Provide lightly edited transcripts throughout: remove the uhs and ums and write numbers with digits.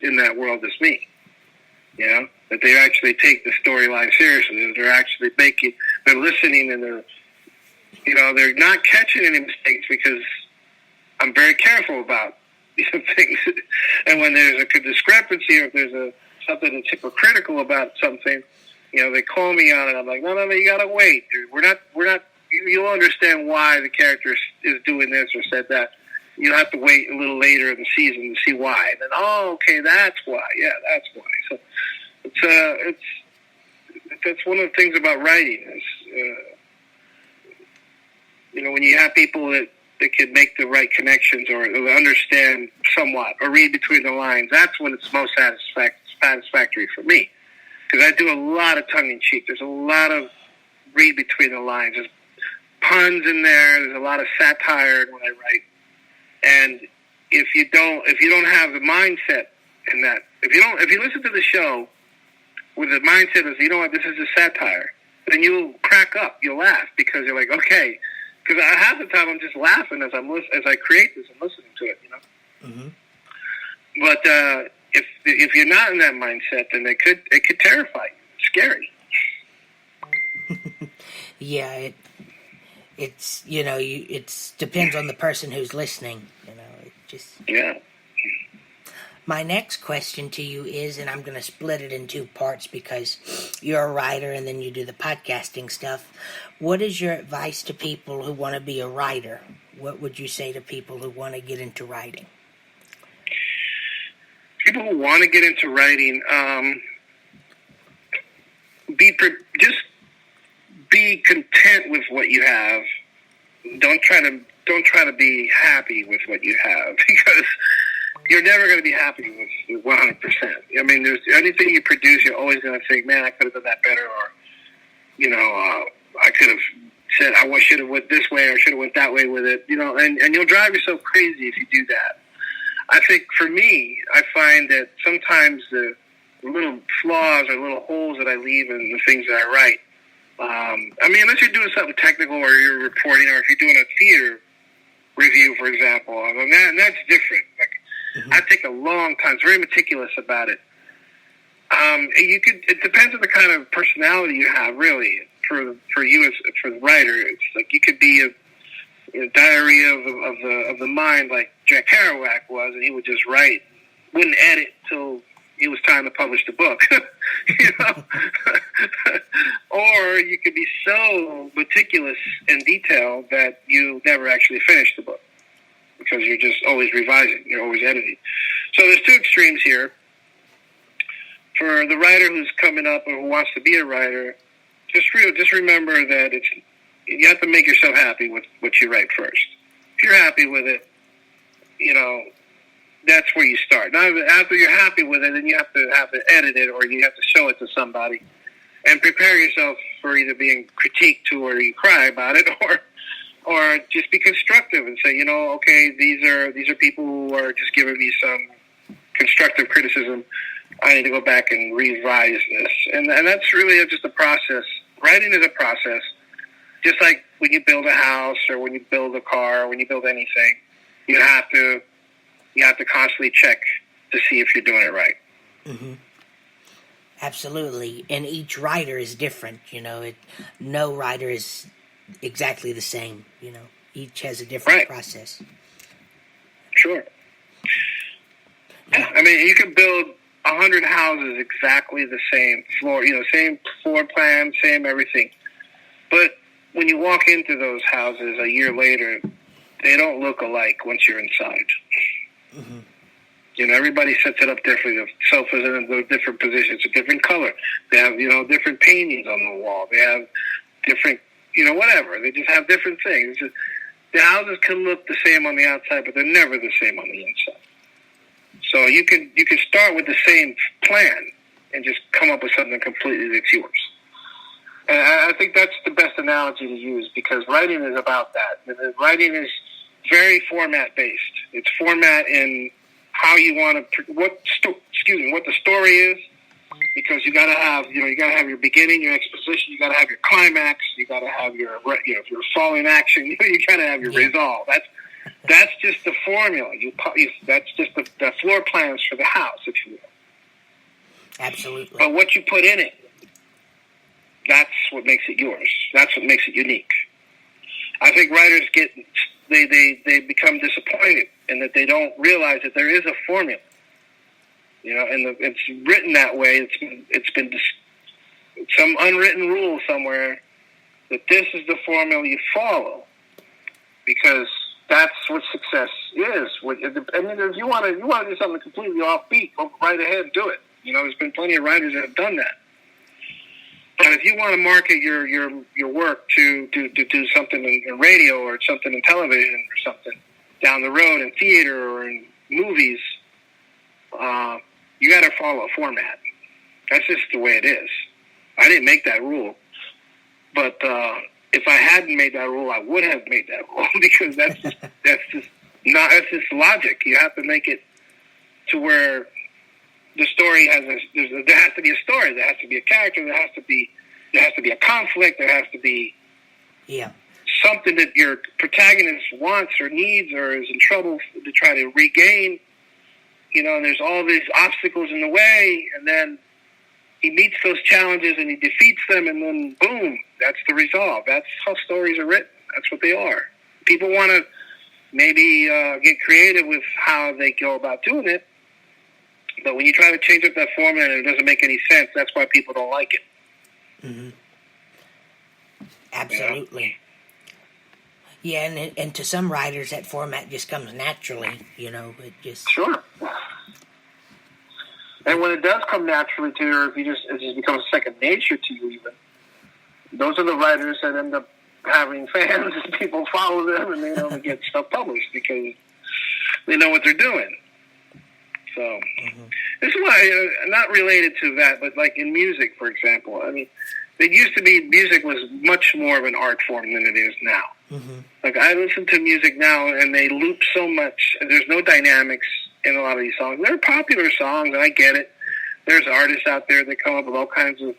in that world as me. You know, that they actually take the storyline seriously. That they're actually they're listening, and they're not catching any mistakes because I'm very careful about things. And when there's a discrepancy or if there's something that's hypocritical about something, they call me on it. I'm like, no, you gotta wait. We're not. You'll understand why the character is doing this or said that. You'll have to wait a little later in the season to see why. And then, okay, that's why. Yeah, that's why. So that's one of the things about writing is, when you have people that can make the right connections or understand somewhat or read between the lines, that's when it's most satisfactory for me. Because I do a lot of tongue-in-cheek. There's a lot of read between the lines. There's puns in there. There's a lot of satire when I write. And if you don't have the mindset in that, if you listen to the show with the mindset of, this is a satire, then you'll crack up. You'll laugh because you're like, okay. Because half the time I'm just laughing as I create this and listening to it, Mm-hmm. But if you're not in that mindset, then it could terrify you. It's scary. Yeah, it's it depends on the person who's listening. Yeah. My next question to you is, and I'm going to split it in two parts because you're a writer and then you do the podcasting stuff. What is your advice to people who want to be a writer? What would you say to people who want to get into writing? People who want to get into writing, just be content with what you have. Don't try to be happy with what you have because you're never going to be happy with 100%. I mean, there's anything you produce, you're always going to think, man, I could have done that better, or I could have said I should have went this way or should have went that way with it. And you'll drive yourself crazy if you do that. I think for me, I find that sometimes the little flaws or little holes that I leave in the things that I write. Unless you're doing something technical or you're reporting, or if you're doing a theater review, for example, that's different. Like, mm-hmm. I take a long time. It's very meticulous about it. It depends on the kind of personality you have, really. For you for the writer, it's like you could be a diary of the mind, like Jack Kerouac was, and he would just write, wouldn't edit till it was time to publish the book. Or you could be so meticulous and detailed that you never actually finish the book because you're just always revising, you're always editing. So there's two extremes here. For the writer who's coming up or who wants to be a writer, just remember that you have to make yourself happy with what you write first. If you're happy with it, that's where you start. Now, after you're happy with it, then you have to edit it, or you have to show it to somebody, and prepare yourself for either being critiqued to, or you cry about it, or just be constructive and say, okay, these are people who are just giving me some constructive criticism. I need to go back and revise this, and that's really just a process. Writing is a process, just like when you build a house or when you build a car or when you build anything. You have to constantly check to see if you're doing it right. Mm-hmm. Absolutely, and each writer is different. No writer is exactly the same. Each has a different process. Sure. Yeah. You can build 100 houses exactly the same floor, same floor plan, same everything. But when you walk into those houses a year later, they don't look alike once you're inside. Mm-hmm. Everybody sets it up differently. The sofas are in different positions, a different color. They have, different paintings on the wall. They have different, whatever. They just have different things. The houses can look the same on the outside, but they're never the same on the inside. So you can start with the same plan and just come up with something completely that's yours. And I think that's the best analogy to use because writing is about that. Writing is very format based. It's format in how you want to what the story is, because you got to have your beginning, your exposition, you got to have your climax, you got to have your if you're falling action, you got to have your resolve. That's just the formula. That's just the floor plans for the house, if you will. Absolutely. But what you put in it, that's what makes it yours. That's what makes it unique. I think writers they become disappointed in that they don't realize that there is a formula. And it's written that way. It's been some unwritten rule somewhere that this is the formula you follow, because that's what success is. If you want to do something completely offbeat, go right ahead and do it. There's been plenty of writers that have done that. But if you want to market your work to do something in radio or something in television or something down the road in theater or in movies, you got to follow a format. That's just the way it is. I didn't make that rule, but if I hadn't made that rule, I would have made that rule because that's just logic. You have to make it to where the story there has to be a story, there has to be a character, there has to be a conflict, there has to be something that your protagonist wants or needs or is in trouble to try to regain. And there's all these obstacles in the way, and then he meets those challenges and he defeats them, and then boom, that's the resolve. That's how stories are written. That's what they are. People want to maybe get creative with how they go about doing it, but when you try to change up that format and it doesn't make any sense, that's why people don't like it. Mm-hmm. Absolutely. Yeah, and to some writers, that format just comes naturally. It just... Sure. And when it does come naturally to you, it just becomes second nature to you even. Those are the writers that end up having fans and people follow them, and they don't get stuff published because they know what they're doing. So, This is why, not related to that, but like in music, for example, it used to be music was much more of an art form than it is now. Mm-hmm. Like, I listen to music now, and they loop so much, and there's no dynamics in a lot of these songs. They're popular songs, and I get it. There's artists out there that come up with all kinds of,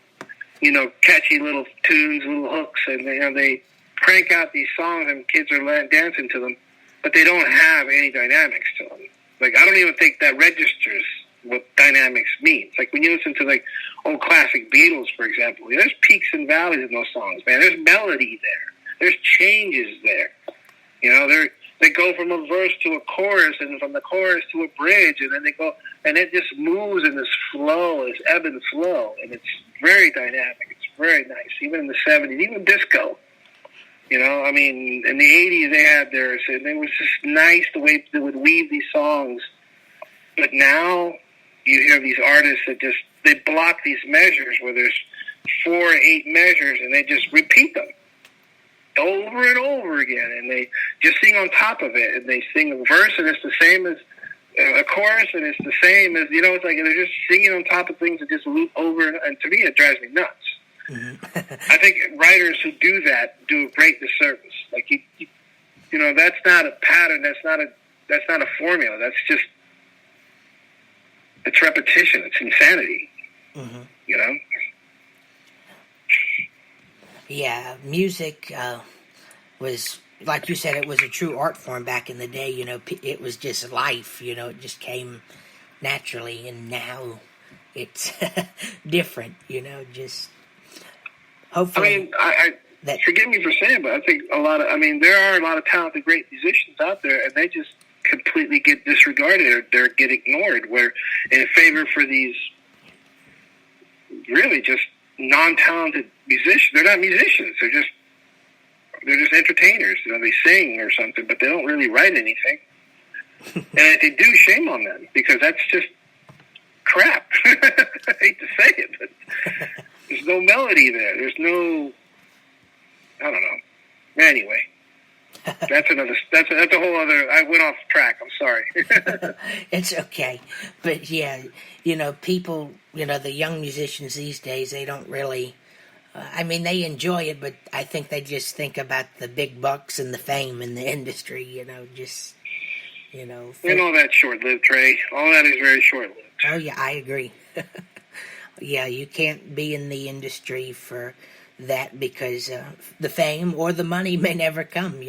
catchy little tunes, little hooks, and they crank out these songs, and kids are dancing to them, but they don't have any dynamics to them. Like, I don't even think that registers what dynamics means. Like, when you listen to, like, old classic Beatles, for example, there's peaks and valleys in those songs, man. There's melody there. There's changes there. They go from a verse to a chorus, and from the chorus to a bridge, and then they go, and it just moves in this flow, this ebb and flow, and it's very dynamic. It's very nice. Even in the 70s, even disco. In the 80s they had theirs, and it was just nice the way they would weave these songs. But now you hear these artists that they block these measures where there's 4 or 8 measures, and they just repeat them over and over again, and they just sing on top of it, and they sing a verse, and it's the same as a chorus, and it's the same as, it's like they're just singing on top of things that just loop over, and to me it drives me nuts. Mm-hmm. I think writers who do that do a great disservice. Like, that's not a pattern, that's not a formula, that's just, it's repetition, it's insanity. Mm-hmm. Yeah, music was, like you said, it was a true art form back in the day. It was just life. It just came naturally, and now it's different. Just hopefully. Forgive me for saying, but I think there are a lot of talented, great musicians out there, and they just completely get disregarded or they get ignored. Where in favor for these really just non-talented musicians. They're not musicians. They're just entertainers. They sing or something, but they don't really write anything. And if they do, shame on them, because that's just crap. I hate to say it, but there's no melody there. There's no, I don't know. Anyway, that's a whole other. I went off track. I'm sorry. It's okay, but yeah, people, the young musicians these days, they don't really. They enjoy it, but I think they just think about the big bucks and the fame in the industry. And all that's short-lived, Trey. All that is very short-lived. Oh yeah, I agree. Yeah, you can't be in the industry for that because the fame or the money may never come.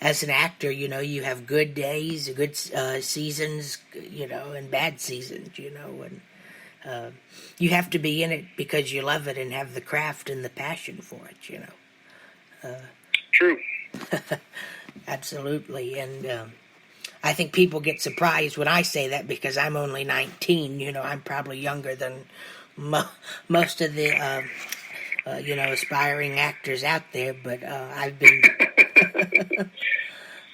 As an actor, you have good days, good seasons, and bad seasons, and you have to be in it because you love it and have the craft and the passion for it. True. Absolutely, and I think people get surprised when I say that because I'm only 19. I'm probably younger than most of the aspiring actors out there, but I've been.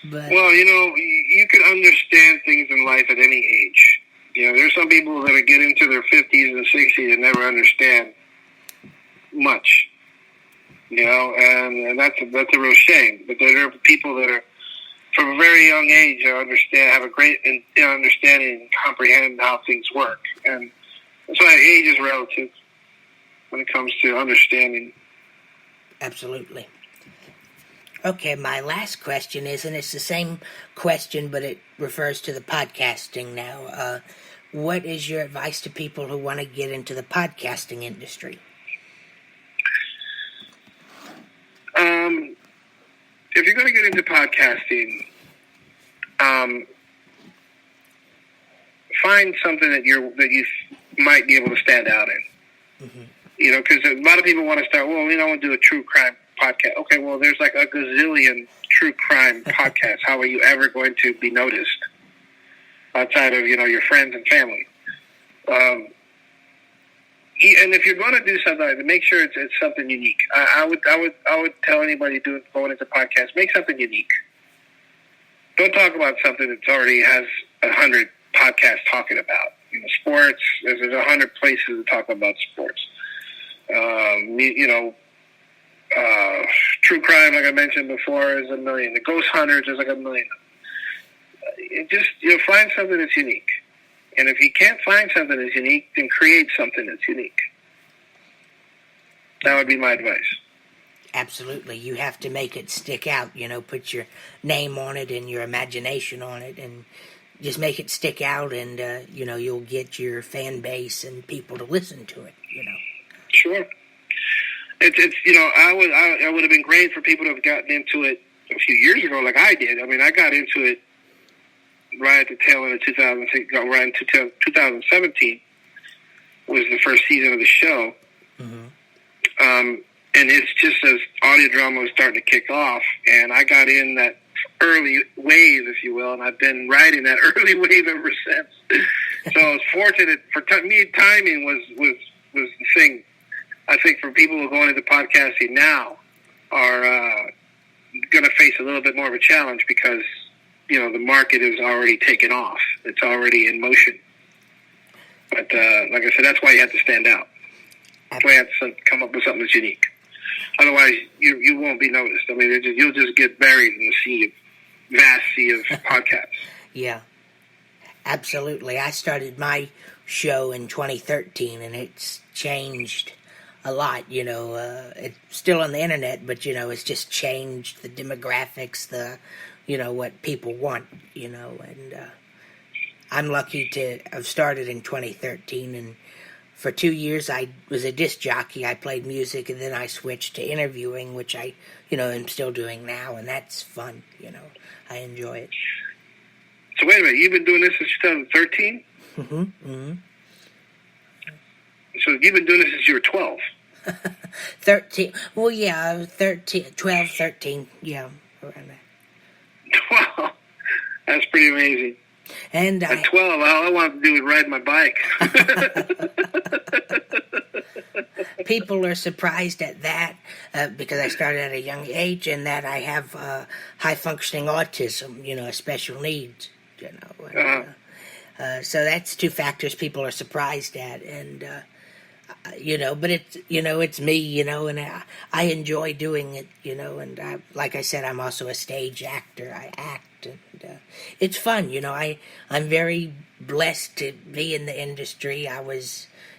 But well, you can understand things in life at any age. There's some people that get into their 50s and 60s and never understand much. And that's a real shame. But there are people that are from a very young age have a great understanding and comprehend how things work. And that's why age is relative when it comes to understanding. Absolutely. Okay, my last question is, and it's the same question, but it refers to the podcasting now. What is your advice to people who want to get into the podcasting industry? If you're going to get into podcasting, find something that you might be able to stand out in. Mm-hmm. Because a lot of people want to start. Well, I want to do a true crime podcast. Okay, well, there's like a gazillion true crime podcasts. How are you ever going to be noticed outside of your friends and family? And if you're going to do something like that, make sure it's something unique. I would tell anybody going into podcasts, make something unique. Don't talk about something that already has 100 podcasts talking about. Sports. There's 100 places to talk about sports. True crime, like I mentioned before, is 1 million. The ghost hunters is like 1 million. Find something that's unique. And if you can't find something that's unique, then create something that's unique. That would be my advice. Absolutely. You have to make it stick out, put your name on it and your imagination on it and just make it stick out and, you'll get your fan base and people to listen to it, Sure. I would have been great for people to have gotten into it a few years ago like I did. I got into it right at the tail end of 2006, right into 2017 was the first season of the show. Mm-hmm. And it's just as audio drama was starting to kick off, and I got in that early wave, if you will, and I've been riding that early wave ever since. So I was fortunate. For me, timing was the thing. I think for people who are going into podcasting now are going to face a little bit more of a challenge because the market is already taken off. It's already in motion. But like I said, that's why you have to stand out. That's why you have to come up with something that's unique. Otherwise, you won't be noticed. You'll just get buried in the vast sea of podcasts. Yeah, absolutely. I started my show in 2013, and it's changed a lot. It's still on the internet, but it's just changed the demographics, what people want, and I'm lucky to have started in 2013, and for 2 years I was a disc jockey. I played music, and then I switched to interviewing, which I, am still doing now, and that's fun, I enjoy it. So wait a minute, you've been doing this since 2013? Mm-hmm, mm-hmm. So you've been doing this since you were 12? 13, well, yeah, 12, 13, yeah, around there. Wow, that's pretty amazing. And at 12, all I wanted to do was ride my bike. People are surprised at that because I started at a young age and that I have high-functioning autism, special needs, And, so that's two factors people are surprised at, and but it's me, and I enjoy doing it, and like I said, I'm also a stage actor. I act, and it's fun, I'm very blessed to be in the industry.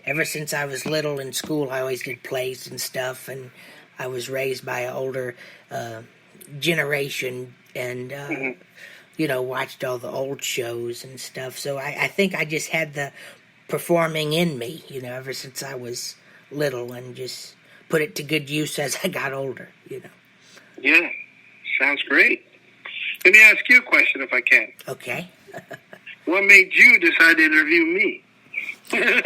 Ever since I was little in school, I always did plays and stuff, and I was raised by an older generation, and watched all the old shows and stuff, so I think I just had the performing in me, ever since I was little, and just put it to good use as I got older, you know. Yeah, sounds great. Let me ask you a question if I can. Okay. What made you decide to interview me?